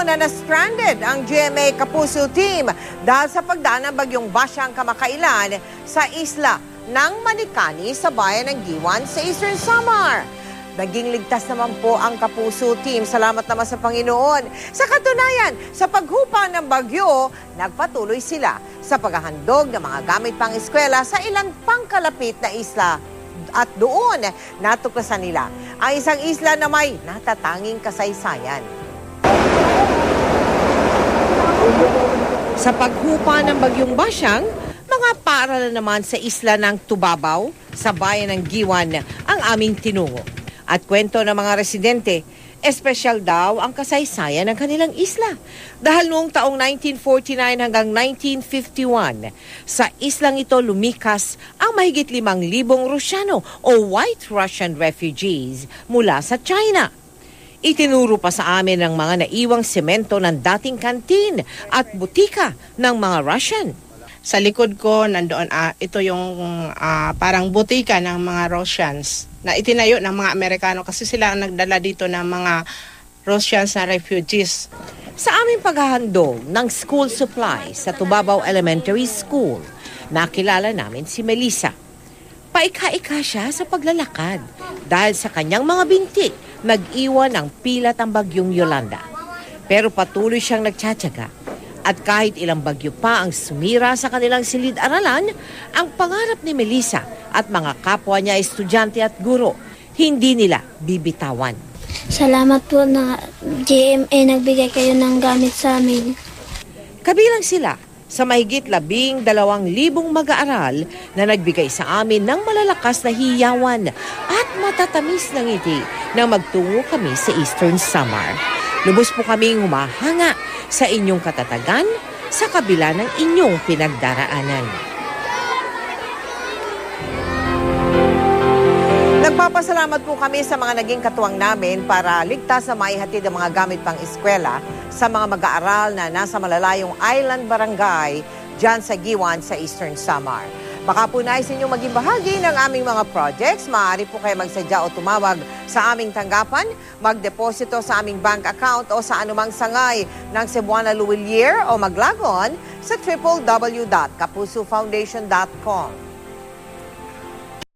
na na-stranded ang GMA Kapuso team dahil sa pagdaan ng bagyong Basyang kamakailan sa isla ng Manicani sa bayan ng Giwan sa Eastern Samar. Naging ligtas naman po ang Kapuso team. Salamat naman sa Panginoon. Sa katunayan, sa paghupa ng bagyo, nagpatuloy sila sa paghahandog ng mga gamit pang eskwela sa ilang pangkalapit na isla. At doon, natuklasan nila ang isang isla na may natatanging kasaysayan. Sa paghupa ng bagyong Basyang, mga paaralan naman sa isla ng Tubabaw, sa bayan ng Giwan, ang aming tinungo. At kwento ng mga residente, espesyal daw ang kasaysayan ng kanilang isla. Dahil noong taong 1949 hanggang 1951, sa islang ito lumikas ang mahigit 5,000 Rusyano o White Russian refugees mula sa China. Itinuro pa sa amin ng mga naiwang semento ng dating kantin at butika ng mga Russian. Sa likod ko, nandoon, ito yung parang butika ng mga Russians na itinayo ng mga Amerikano kasi sila ang nagdala dito ng mga Russians na refugees. Sa aming paghahandog ng school supplies sa Tubabaw Elementary School, nakilala namin si Melissa. Paika-ika siya sa paglalakad dahil sa kanyang mga binti, nag-iwan ng pilat ang bagyong Yolanda. Pero patuloy siyang nagtsatsaga. At kahit ilang bagyo pa ang sumira sa kanilang silid-aralan, ang pangarap ni Melissa at mga kapwa niya estudyante at guro, hindi nila bibitawan. Salamat po na GMA nagbigay kayo ng gamit sa amin. Kabilang sila sa mahigit 12,000 mag-aaral na nagbigay sa amin ng malalakas na hiyawan at matatamis na ngiti nang magtungo kami sa Eastern Samar. Lubos po kaming humahanga sa inyong katatagan sa kabila ng inyong pinagdaraanan. Nagpapasalamat po kami sa mga naging katuwang namin para ligtas na maihatid ang mga gamit pang eskwela sa mga mag-aaral na nasa malalayong island barangay dyan sa Giwan sa Eastern Samar. Baka po nais ninyong maging bahagi ng aming mga projects, maaari po kayo magsadya o tumawag sa aming tanggapan, magdeposito sa aming bank account o sa anumang sangay ng Cebuana Luwilier o maglagon sa www.kapusofoundation.com.